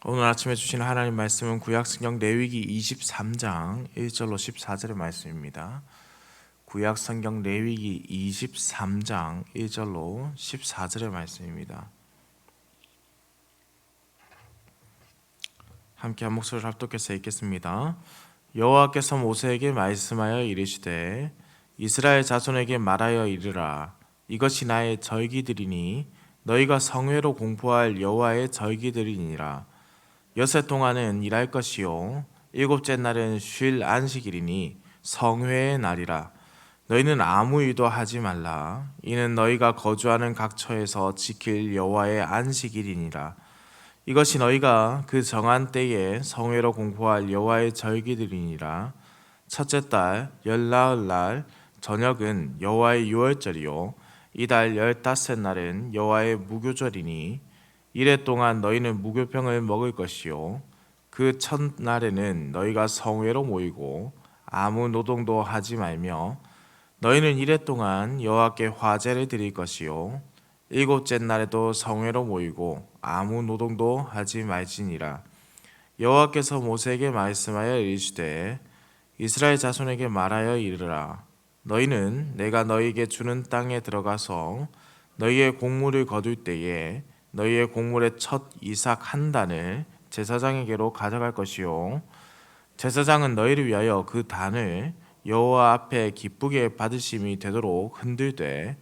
오늘 아침에 주신 하나님 말씀은 구약성경 레위기 23장 1절로 14절의 말씀입니다. 구약성경 레위기 23장 1절로 14절의 말씀입니다. 함께 한 목소리를 합독해서 읽겠습니다. 여호와께서 모세에게 말씀하여 이르시되 이스라엘 자손에게 말하여 이르라. 이것이 나의 절기들이니 너희가 성회로 공포할 여호와의 절기들이니라. 여섯 동안은 일할 것이요 일곱째 날은 쉴 안식일이니 성회의 날이라. 너희는 아무 일도 하지 말라. 이는 너희가 거주하는 각 처에서 지킬 여호와의 안식일이니라. 이것이 너희가 그 정한 때에 성회로 공포할 여호와의 절기들이니라. 첫째 달 열나흘 날 저녁은 여호와의 유월절이요 이달 15날은 여호와의 무교절이니 이래 동안 너희는 무교병을 먹을 것이요 그 첫날에는 너희가 성회로 모이고 아무 노동도 하지 말며 너희는 이래 동안 여호와께 화제를 드릴 것이요 일곱째 날에도 성회로 모이고 아무 노동도 하지 말지니라. 여호와께서 모세에게 말씀하여 이르시되 이스라엘 자손에게 말하여 이르라. 너희는 내가 너희에게 주는 땅에 들어가서 너희의 곡물을 거둘 때에 너희의 곡물의 첫 이삭 한 단을 제사장에게로 가져갈 것이요 제사장은 너희를 위하여 그 단을 여호와 앞에 기쁘게 받으심이 되도록 흔들되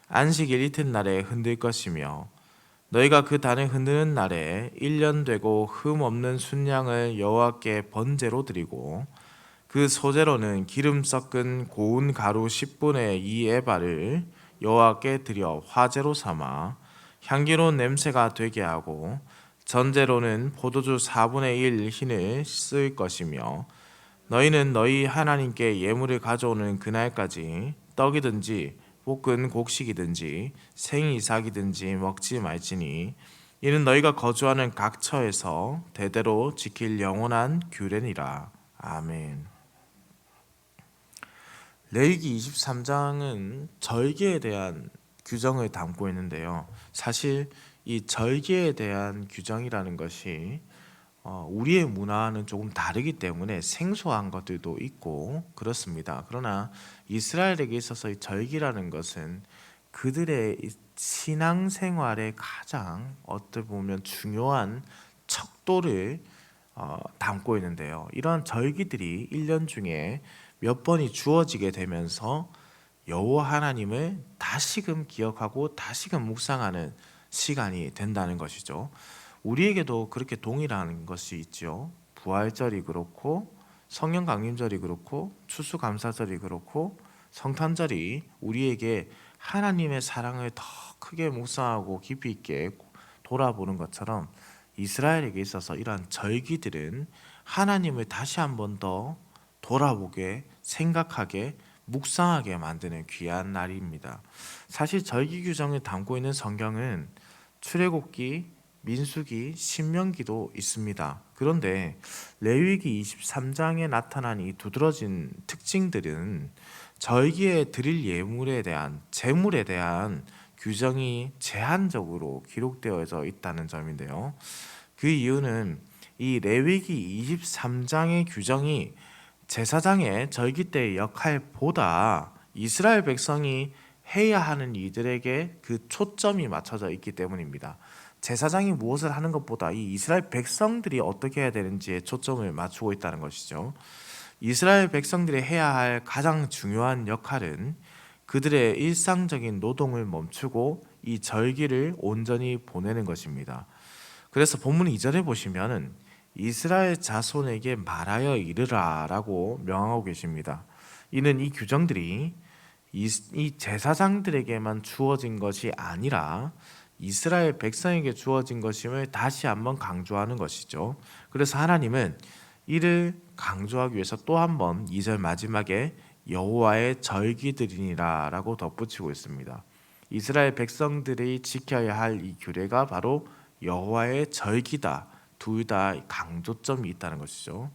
안식일 이튿날에 흔들 것이며 너희가 그 단을 흔드는 날에 1년 되고 흠 없는 순양을 여호와께 번제로 드리고 그 소제로는 기름 섞은 고운 가루 10분의 2 에바를 여호와께 드려 화제로 삼아 향기로운 냄새가 되게 하고 전제로는 포도주 4분의 1 흰을 쓸 것이며 너희는 너희 하나님께 예물을 가져오는 그날까지 떡이든지 볶은 곡식이든지 생이삭이든지 먹지 말지니 이는 너희가 거주하는 각 처에서 대대로 지킬 영원한 규례니라. 아멘. 레위기 23장은 절기에 대한 규정을 담고 있는데요. 사실 이 절기에 대한 규정이라는 것이 우리의 문화는 조금 다르기 때문에 생소한 것들도 있고 그렇습니다. 그러나 이스라엘에게 있어서 이 절기라는 것은 그들의 신앙생활의 가장 어떻게 보면 중요한 척도를 담고 있는데요. 이러한 절기들이 1년 중에 몇 번이 주어지게 되면서 여호와 하나님을 다시금 기억하고 다시금 묵상하는 시간이 된다는 것이죠. 우리에게도 그렇게 동일한 것이 있죠. 부활절이 그렇고 성령 강림절이 그렇고 추수감사절이 그렇고 성탄절이 우리에게 하나님의 사랑을 더 크게 묵상하고 깊이 있게 돌아보는 것처럼 이스라엘에게 있어서 이러한 절기들은 하나님을 다시 한 번 더 돌아보게 생각하게 묵상하게 만드는 귀한 날입니다. 사실 절기 규정을 담고 있는 성경은 출애굽기, 민수기, 신명기도 있습니다. 그런데 레위기 23장에 나타난 이 두드러진 특징들은 절기에 드릴 예물에 대한 제물에 대한 규정이 제한적으로 기록되어져 있다는 점인데요. 그 이유는 이 레위기 23장의 규정이 제사장의 절기 때의 역할보다 이스라엘 백성이 해야 하는 이들에게 그 초점이 맞춰져 있기 때문입니다. 제사장이 무엇을 하는 것보다 이 이스라엘 백성들이 어떻게 해야 되는지에 초점을 맞추고 있다는 것이죠. 이스라엘 백성들이 해야 할 가장 중요한 역할은 그들의 일상적인 노동을 멈추고 이 절기를 온전히 보내는 것입니다. 그래서 본문 2절에 보시면은 이스라엘 자손에게 말하여 이르라 라고 명하고 계십니다. 이는 이 규정들이 이 제사장들에게만 주어진 것이 아니라 이스라엘 백성에게 주어진 것임을 다시 한번 강조하는 것이죠. 그래서 하나님은 이를 강조하기 위해서 또 한 번 2절 마지막에 여호와의 절기들이니라 라고 덧붙이고 있습니다. 이스라엘 백성들이 지켜야 할 이 규례가 바로 여호와의 절기다. 둘 다 강조점이 있다는 것이죠.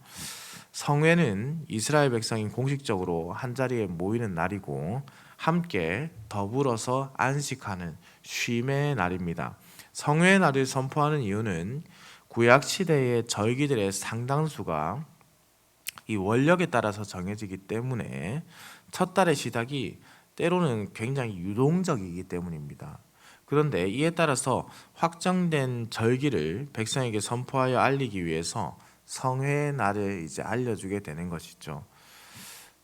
성회는 이스라엘 백성이 공식적으로 한자리에 모이는 날이고 함께 더불어서 안식하는 쉼의 날입니다. 성회의 날을 선포하는 이유는 구약 시대의 절기들의 상당수가 이 원력에 따라서 정해지기 때문에 첫 달의 시작이 때로는 굉장히 유동적이기 때문입니다. 그런데 이에 따라서 확정된 절기를 백성에게 선포하여 알리기 위해서 성회의 날을 이제 알려주게 되는 것이죠.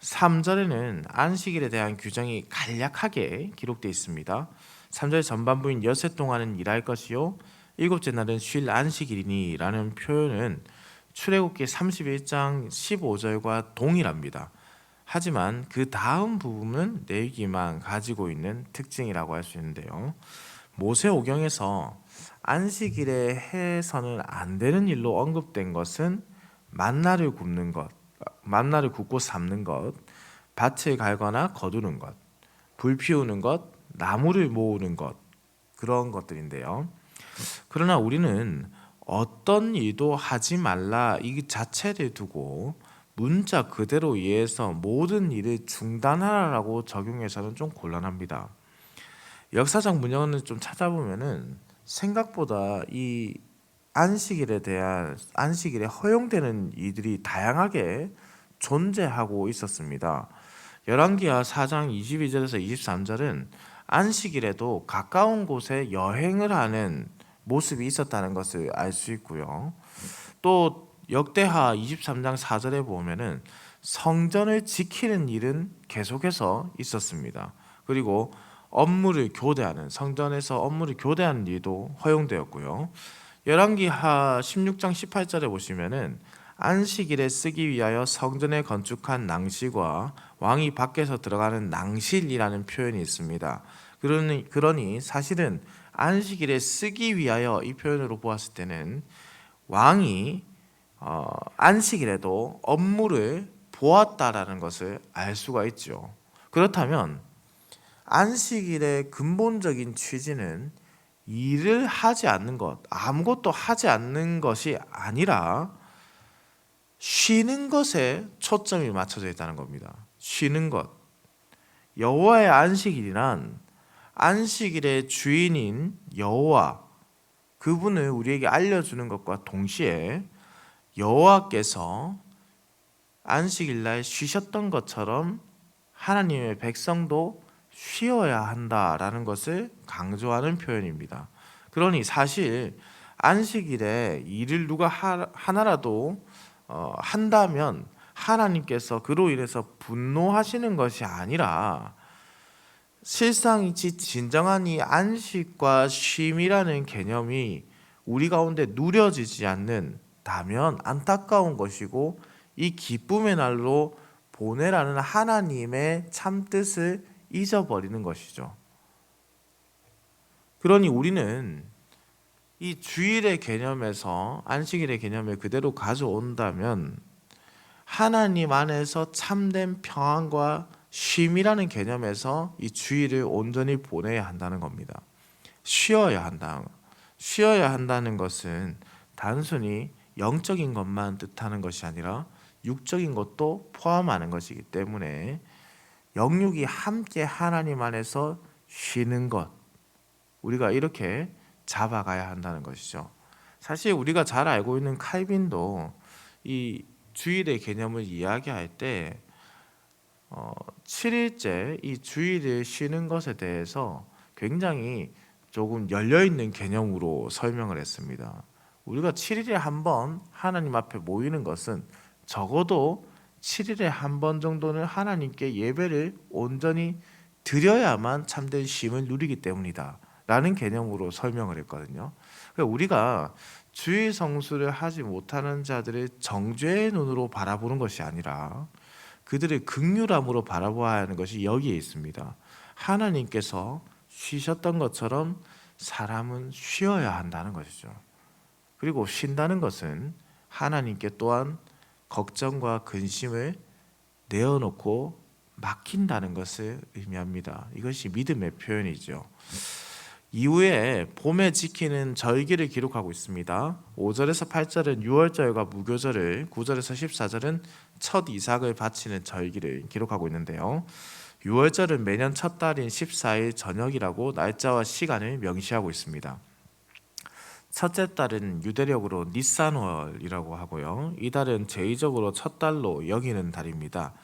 3절에는 안식일에 대한 규정이 간략하게 기록되어 있습니다. 3절 전반부인 여섯 동안은 일할 것이요 일곱째 날은 쉴 안식일이니 라는 표현은 출애굽기 31장 15절과 동일합니다. 하지만 그 다음 부분은 레위기만 가지고 있는 특징이라고 할 수 있는데요. 모세오경에서 안식일에 해서는 안 되는 일로 언급된 것은 만나를 굽는 것, 만나를 굽고 삶는 것, 밭을 갈거나 거두는 것, 불 피우는 것, 나무를 모으는 것, 그런 것들인데요. 그러나 우리는 어떤 일도 하지 말라 이 자체를 두고 문자 그대로 이해해서 모든 일을 중단하라고 적용해서는 좀 곤란합니다. 역사적 문헌을 좀 찾아보면은 생각보다 이 안식일에 허용되는 일들이 다양하게 존재하고 있었습니다. 열왕기하 4장 22절에서 23절은 안식일에도 가까운 곳에 여행을 하는 모습이 있었다는 것을 알 수 있고요. 또 역대하 23장 4절에 보면은 성전을 지키는 일은 계속해서 있었습니다. 그리고 성전에서 업무를 교대하는 일도 허용되었고요. 열왕기하 16장 18절에 보시면은 안식일에 쓰기 위하여 성전에 건축한 낭실과 왕이 밖에서 들어가는 낭실이라는 표현이 있습니다. 그러니 사실은 안식일에 쓰기 위하여 이 표현으로 보았을 때는 왕이 안식일에도 업무를 보았다라는 것을 알 수가 있죠. 그렇다면 안식일의 근본적인 취지는 일을 하지 않는 것, 아무것도 하지 않는 것이 아니라 쉬는 것에 초점이 맞춰져 있다는 겁니다. 쉬는 것. 여호와의 안식일이란 안식일의 주인인 여호와, 그분을 우리에게 알려주는 것과 동시에 여호와께서 안식일날 쉬셨던 것처럼 하나님의 백성도 쉬어야 한다라는 것을 강조하는 표현입니다. 그러니 사실 안식일에 일을 누가 하나라도 한다면 하나님께서 그로 인해서 분노하시는 것이 아니라 실상 진정한 이 안식과 쉼이라는 개념이 우리 가운데 누려지지 않는다면 안타까운 것이고 이 기쁨의 날로 보내라는 하나님의 참뜻을 잊어버리는 것이죠. 그러니 우리는 이 주일의 개념에서 안식일의 개념을 그대로 가져온다면 하나님 안에서 참된 평안과 쉼이라는 개념에서 이 주일을 온전히 보내야 한다는 겁니다. 쉬어야 한다는 것은 단순히 영적인 것만 뜻하는 것이 아니라 육적인 것도 포함하는 것이기 때문에 영육이 함께 하나님 안에서 쉬는 것, 우리가 이렇게 잡아가야 한다는 것이죠. 사실 우리가 잘 알고 있는 칼빈도 이 주일의 개념을 이야기할 때 7일째 이 주일을 쉬는 것에 대해서 굉장히 조금 열려있는 개념으로 설명을 했습니다. 우리가 7일에 한 번 하나님 앞에 모이는 것은 적어도 7일에 한 번 정도는 하나님께 예배를 온전히 드려야만 참된 쉼을 누리기 때문이다 라는 개념으로 설명을 했거든요. 그러니까 우리가 주일 성수를 하지 못하는 자들을 정죄의 눈으로 바라보는 것이 아니라 그들을 긍휼함으로 바라보아야 하는 것이 여기에 있습니다. 하나님께서 쉬셨던 것처럼 사람은 쉬어야 한다는 것이죠. 그리고 쉰다는 것은 하나님께 또한 걱정과 근심을 내어놓고 맡긴다는 것을 의미합니다. 이것이 믿음의 표현이죠. 이후에 봄에 지키는 절기를 기록하고 있습니다. 5절에서 8절은 유월절과 무교절을, 9절에서 14절은 첫 이삭을 바치는 절기를 기록하고 있는데요. 유월절은 매년 첫 달인 14일 저녁이라고 날짜와 시간을 명시하고 있습니다. 첫째 달은 유대력으로 니산월이라고 하고요. 이 달은 제의적으로 첫 달로 여기는 달입니다.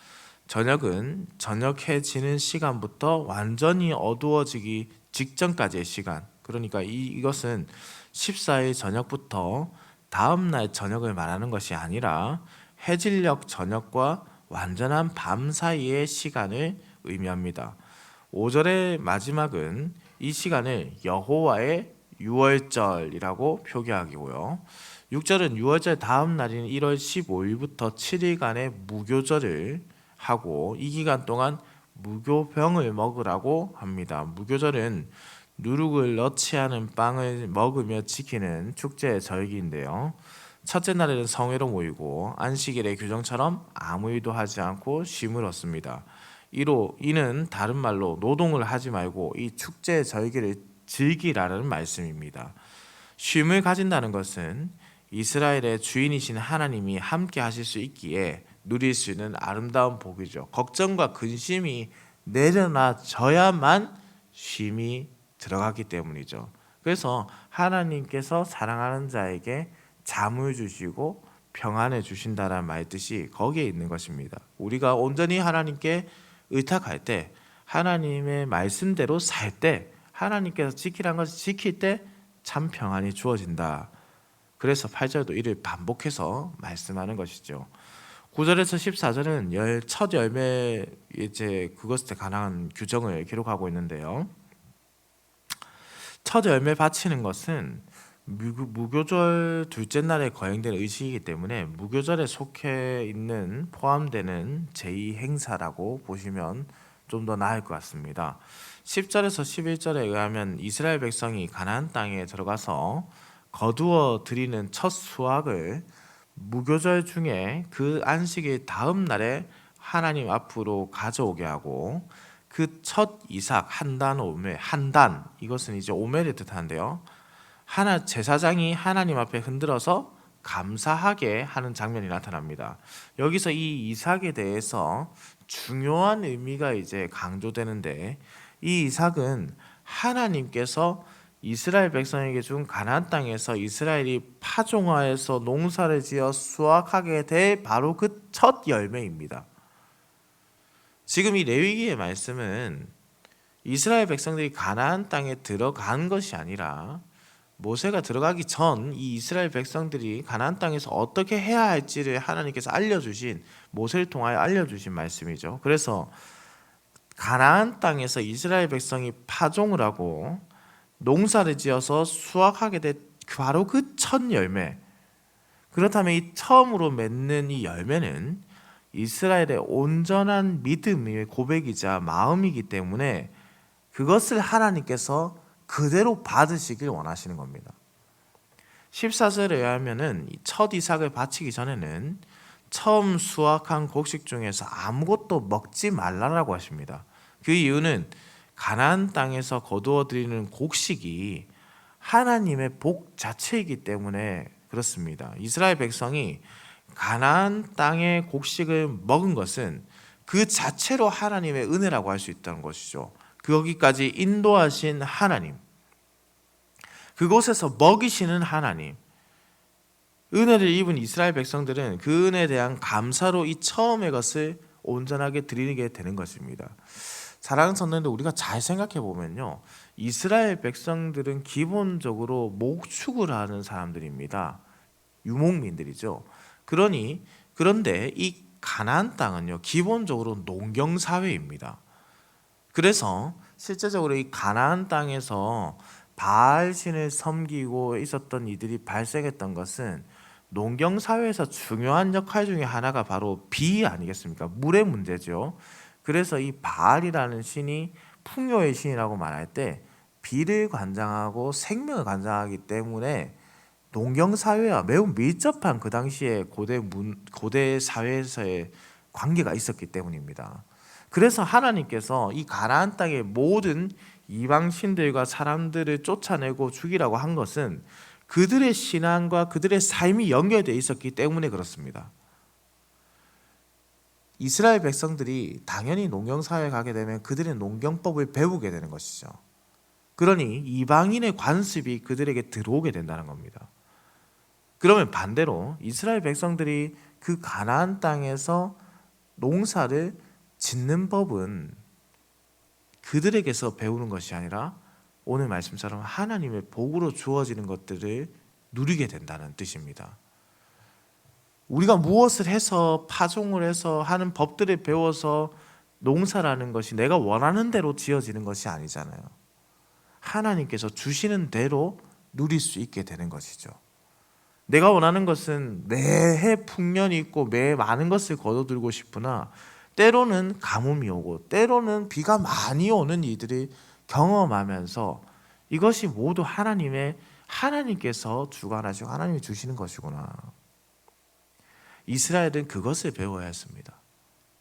저녁은 저녁해지는 시간부터 완전히 어두워지기 직전까지의 시간. 그러니까 이것은 14일 저녁부터 다음 날 저녁을 말하는 것이 아니라 해질녘 저녁과 완전한 밤 사이의 시간을 의미합니다. 5절의 마지막은 이 시간을 여호와의 유월절이라고 표기하고요. 6절은 유월절 다음 날인 1월 15일부터 7일간의 무교절을 하고 이 기간 동안 무교병을 먹으라고 합니다. 무교절은 누룩을 넣지 않은 빵을 먹으며 지키는 축제의 절기인데요. 첫째 날에는 성회로 모이고 안식일의 규정처럼 아무 일도 하지 않고 쉼을 얻습니다. 이는 다른 말로 노동을 하지 말고 이 축제의 절기를 즐기라는 말씀입니다. 쉼을 가진다는 것은 이스라엘의 주인이신 하나님이 함께 하실 수 있기에 누릴 수 있는 아름다운 복이죠. 걱정과 근심이 내려놔져야만 쉼이 들어가기 때문이죠. 그래서 하나님께서 사랑하는 자에게 잠을 주시고 평안을 주신다는 말 뜻이 거기에 있는 것입니다. 우리가 온전히 하나님께 의탁할 때, 하나님의 말씀대로 살 때, 하나님께서 지키라는 것을 지킬 때 참 평안이 주어진다. 그래서 8절도 이를 반복해서 말씀하는 것이죠. 9절에서 14절은 첫 열매 그것에 관한 규정을 기록하고 있는데요. 첫 열매 바치는 것은 무교절 둘째 날에 거행되는 의식이기 때문에 무교절에 속해 있는 포함되는 제2행사라고 보시면 좀 더 나을 것 같습니다. 10절에서 11절에 의하면 이스라엘 백성이 가나안 땅에 들어가서 거두어 드리는 첫 수확을 무교절 중에 그 안식일 다음 날에 하나님 앞으로 가져오게 하고 그 첫 이삭 한단 오멜, 한단 이것은 이제 오멜을 뜻하는데요. 제사장이 하나님 앞에 흔들어서 감사하게 하는 장면이 나타납니다. 여기서 이 이삭에 대해서 중요한 의미가 이제 강조되는데, 이 이삭은 하나님께서 이스라엘 백성에게 준 가나안 땅에서 이스라엘이 파종하여서 농사를 지어 수확하게 될 바로 그 첫 열매입니다. 지금 이 레위기의 말씀은 이스라엘 백성들이 가나안 땅에 들어간 것이 아니라 모세가 들어가기 전 이 이스라엘 백성들이 가나안 땅에서 어떻게 해야 할지를 하나님께서 알려주신, 모세를 통하여 알려주신 말씀이죠. 그래서 가나안 땅에서 이스라엘 백성이 파종을 하고 농사를 지어서 수확하게 된 바로 그 첫 열매. 그렇다면 이 처음으로 맺는 이 열매는 이스라엘의 온전한 믿음의 고백이자 마음이기 때문에 그것을 하나님께서 그대로 받으시길 원하시는 겁니다. 14절에 의하면은 첫 이삭을 바치기 전에는 처음 수확한 곡식 중에서 아무것도 먹지 말라라고 하십니다. 그 이유는 가나안 땅에서 거두어 드리는 곡식이 하나님의 복 자체이기 때문에 그렇습니다. 이스라엘 백성이 가나안 땅의 곡식을 먹은 것은 그 자체로 하나님의 은혜라고 할 수 있다는 것이죠. 거기까지 인도하신 하나님, 그곳에서 먹이시는 하나님, 은혜를 입은 이스라엘 백성들은 그 은혜에 대한 감사로 이 처음의 것을 온전하게 드리게 되는 것입니다. 사랑하는 성도님들, 우리가 잘 생각해 보면요, 이스라엘 백성들은 기본적으로 목축을 하는 사람들입니다. 유목민들이죠. 그런데 이 가나안 땅은요, 기본적으로 농경 사회입니다. 그래서 실제적으로 이 가나안 땅에서 바알 신을 섬기고 있었던 이들이 발생했던 것은 농경 사회에서 중요한 역할 중에 하나가 바로 비 아니겠습니까? 물의 문제죠. 그래서 이 바알이라는 신이 풍요의 신이라고 말할 때 비를 관장하고 생명을 관장하기 때문에 농경 사회와 매우 밀접한 그 당시에 고대 사회에서의 관계가 있었기 때문입니다. 그래서 하나님께서 이 가나안 땅의 모든 이방 신들과 사람들을 쫓아내고 죽이라고 한 것은 그들의 신앙과 그들의 삶이 연결되어 있었기 때문에 그렇습니다. 이스라엘 백성들이 당연히 농경 사회에 가게 되면 그들의 농경법을 배우게 되는 것이죠. 그러니 이방인의 관습이 그들에게 들어오게 된다는 겁니다. 그러면 반대로 이스라엘 백성들이 그 가나안 땅에서 농사를 짓는 법은 그들에게서 배우는 것이 아니라 오늘 말씀처럼 하나님의 복으로 주어지는 것들을 누리게 된다는 뜻입니다. 우리가 무엇을 해서 파종을 해서 하는 법들을 배워서 농사라는 것이 내가 원하는 대로 지어지는 것이 아니잖아요. 하나님께서 주시는 대로 누릴 수 있게 되는 것이죠. 내가 원하는 것은 매해 풍년이 있고 매해 많은 것을 거둬들고 싶으나 때로는 가뭄이 오고 때로는 비가 많이 오는 이들이 경험하면서 이것이 모두 하나님께서 주관하시고 하나님이 주시는 것이구나. 이스라엘은 그것을 배워야 했습니다.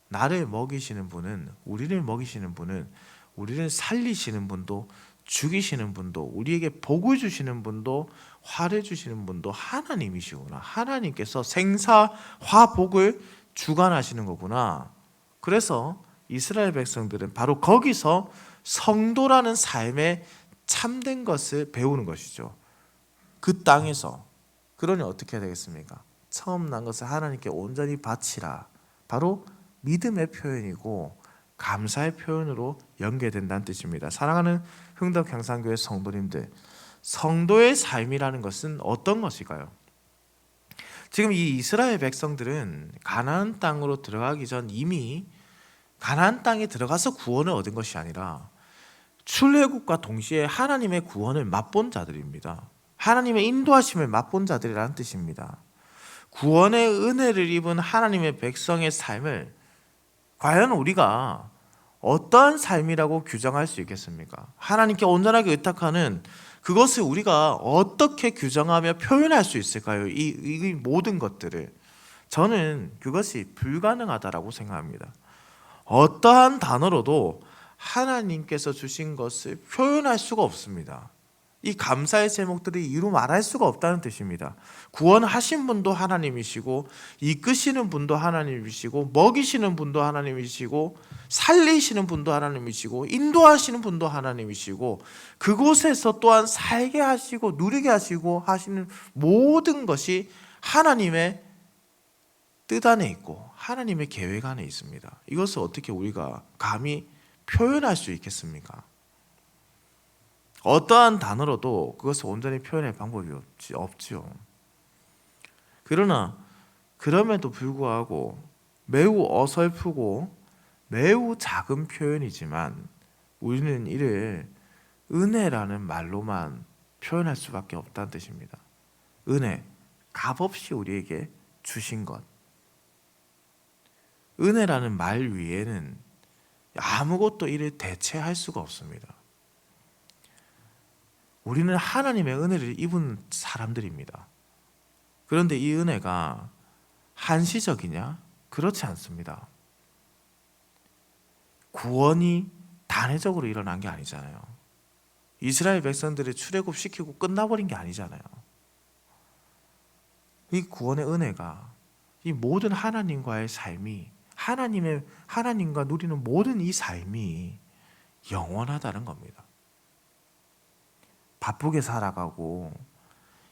나를 먹이시는 분은, 우리를 먹이시는 분은, 우리를 살리시는 분도, 죽이시는 분도, 우리에게 복을 주시는 분도, 화를 주시는 분도 하나님이시구나. 하나님께서 생사화복을 주관하시는 거구나. 그래서 이스라엘 백성들은 바로 거기서 성도라는 삶에 참된 것을 배우는 것이죠. 그 땅에서. 그러니 어떻게 해야 되겠습니까? 처음 난 것을 하나님께 온전히 바치라. 바로 믿음의 표현이고 감사의 표현으로 연계된다는 뜻입니다. 사랑하는 흥덕 향상교회 성도님들, 성도의 삶이라는 것은 어떤 것일까요? 지금 이 이스라엘 백성들은 가나안 땅으로 들어가기 전 이미 가나안 땅에 들어가서 구원을 얻은 것이 아니라 출애굽과 동시에 하나님의 구원을 맛본 자들입니다. 하나님의 인도하심을 맛본 자들이라는 뜻입니다. 구원의 은혜를 입은 하나님의 백성의 삶을 과연 우리가 어떠한 삶이라고 규정할 수 있겠습니까? 하나님께 온전하게 의탁하는 그것을 우리가 어떻게 규정하며 표현할 수 있을까요? 이 모든 것들을. 저는 그것이 불가능하다라고 생각합니다. 어떠한 단어로도 하나님께서 주신 것을 표현할 수가 없습니다. 이 감사의 제목들이 이루 말할 수가 없다는 뜻입니다. 구원하신 분도 하나님이시고 이끄시는 분도 하나님이시고 먹이시는 분도 하나님이시고 살리시는 분도 하나님이시고 인도하시는 분도 하나님이시고 그곳에서 또한 살게 하시고 누리게 하시고 하시는 모든 것이 하나님의 뜻 안에 있고 하나님의 계획 안에 있습니다. 이것을 어떻게 우리가 감히 표현할 수 있겠습니까? 어떠한 단어로도 그것을 온전히 표현할 방법이 없지요. 그러나 그럼에도 불구하고 매우 어설프고 매우 작은 표현이지만 우리는 이를 은혜라는 말로만 표현할 수밖에 없다는 뜻입니다. 은혜, 값없이 우리에게 주신 것. 은혜라는 말 위에는 아무것도 이를 대체할 수가 없습니다. 우리는 하나님의 은혜를 입은 사람들입니다. 그런데 이 은혜가 한시적이냐? 그렇지 않습니다. 구원이 단회적으로 일어난 게 아니잖아요. 이스라엘 백성들을 출애굽시키고 끝나버린 게 아니잖아요. 이 구원의 은혜가 이 모든 하나님과의 삶이 하나님과 누리는 모든 이 삶이 영원하다는 겁니다. 바쁘게 살아가고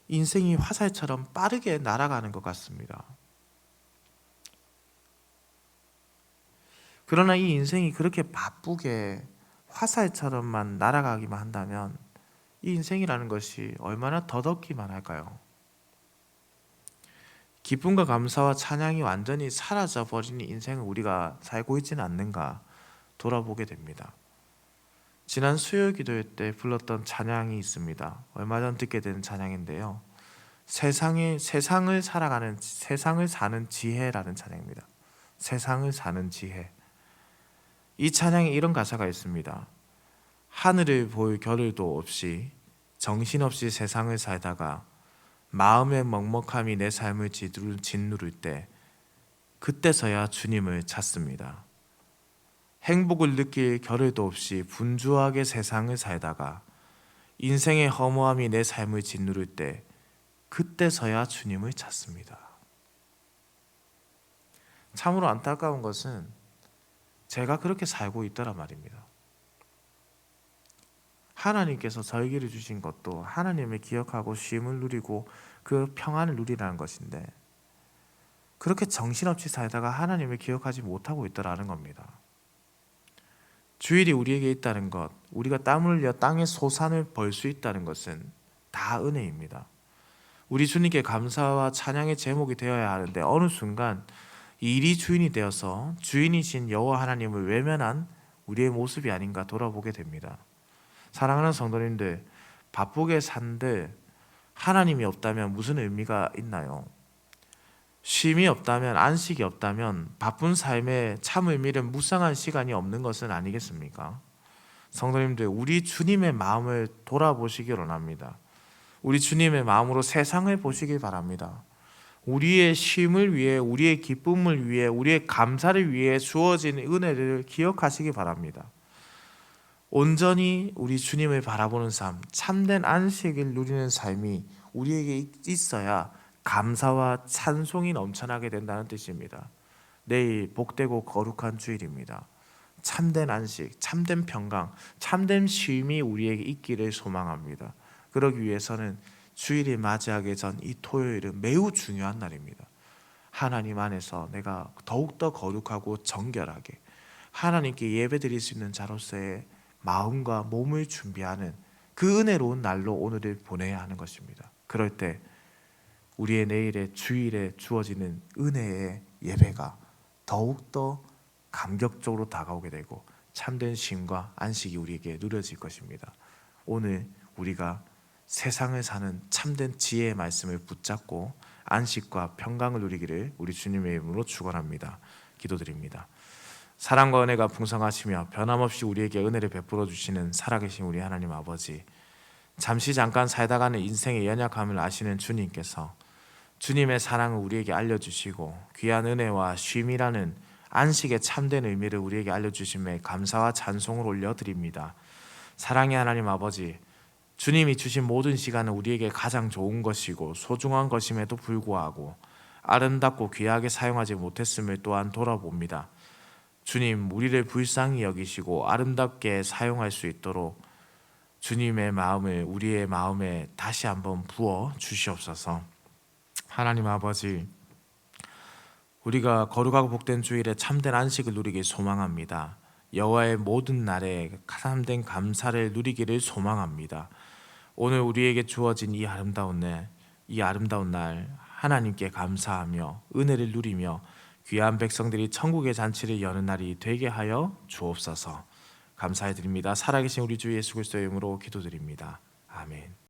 인생이 화살처럼 빠르게 날아가는 것 같습니다. 그러나 이 인생이 그렇게 바쁘게 화살처럼만 날아가기만 한다면 이 인생이라는 것이 얼마나 더덥기만 할까요? 기쁨과 감사와 찬양이 완전히 사라져 버린 인생을 우리가 살고 있지는 않는가 돌아보게 됩니다. 지난 수요 기도회 때 불렀던 찬양이 있습니다. 얼마 전 듣게 된 찬양인데요. 세상을 사는 지혜라는 찬양입니다. 세상을 사는 지혜. 이 찬양에 이런 가사가 있습니다. 하늘을 볼 겨를도 없이 정신없이 세상을 살다가 마음의 먹먹함이 내 삶을 짓누를 때 그때서야 주님을 찾습니다. 행복을 느낄 겨를도 없이 분주하게 세상을 살다가 인생의 허무함이 내 삶을 짓누를 때 그때서야 주님을 찾습니다. 참으로 안타까운 것은 제가 그렇게 살고 있더란 말입니다. 하나님께서 절기를 주신 것도 하나님을 기억하고 쉼을 누리고 그 평안을 누리라는 것인데, 그렇게 정신없이 살다가 하나님을 기억하지 못하고 있더라는 겁니다. 주일이 우리에게 있다는 것, 우리가 땀을 흘려 땅의 소산을 벌 수 있다는 것은 다 은혜입니다. 우리 주님께 감사와 찬양의 제목이 되어야 하는데, 어느 순간 일이 주인이 되어서 주인이신 여호와 하나님을 외면한 우리의 모습이 아닌가 돌아보게 됩니다. 사랑하는 성도님들, 바쁘게 산들 하나님이 없다면 무슨 의미가 있나요? 쉼이 없다면, 안식이 없다면 바쁜 삶에 참 의미는 묵상한 시간이 없는 것은 아니겠습니까? 성도님들, 우리 주님의 마음을 돌아보시기 원합니다. 우리 주님의 마음으로 세상을 보시길 바랍니다. 우리의 쉼을 위해, 우리의 기쁨을 위해, 우리의 감사를 위해 주어진 은혜를 기억하시기 바랍니다. 온전히 우리 주님을 바라보는 삶, 참된 안식을 누리는 삶이 우리에게 있어야 감사와 찬송이 넘쳐나게 된다는 뜻입니다. 내일 복되고 거룩한 주일입니다. 참된 안식, 참된 평강, 참된 쉼이 우리에게 있기를 소망합니다. 그러기 위해서는 주일을 맞이하기 전 이 토요일은 매우 중요한 날입니다. 하나님 안에서 내가 더욱더 거룩하고 정결하게 하나님께 예배드릴 수 있는 자로서의 마음과 몸을 준비하는 그 은혜로운 날로 오늘을 보내야 하는 것입니다. 그럴 때 우리의 내일의 주일에 주어지는 은혜의 예배가 더욱더 감격적으로 다가오게 되고 참된 쉼과 안식이 우리에게 누려질 것입니다. 오늘 우리가 세상을 사는 참된 지혜의 말씀을 붙잡고 안식과 평강을 누리기를 우리 주님의 이름으로 축원합니다. 기도드립니다. 사랑과 은혜가 풍성하시며 변함없이 우리에게 은혜를 베풀어 주시는 살아계신 우리 하나님 아버지, 잠시 잠깐 살다가는 인생의 연약함을 아시는 주님께서 주님의 사랑을 우리에게 알려주시고 귀한 은혜와 쉼이라는 안식의 참된 의미를 우리에게 알려주심에 감사와 찬송을 올려드립니다. 사랑의 하나님 아버지, 주님이 주신 모든 시간은 우리에게 가장 좋은 것이고 소중한 것임에도 불구하고 아름답고 귀하게 사용하지 못했음을 또한 돌아봅니다. 주님, 우리를 불쌍히 여기시고 아름답게 사용할 수 있도록 주님의 마음을 우리의 마음에 다시 한번 부어 주시옵소서. 하나님 아버지, 우리가 거룩하고 복된 주일에 참된 안식을 누리길 소망합니다. 여호와의 모든 날에 참된 감사를 누리기를 소망합니다. 오늘 우리에게 주어진 이 아름다운 날 하나님께 감사하며 은혜를 누리며 귀한 백성들이 천국의 잔치를 여는 날이 되게 하여 주옵소서. 감사해 드립니다. 살아계신 우리 주 예수 그리스도의 이름으로 기도드립니다. 아멘.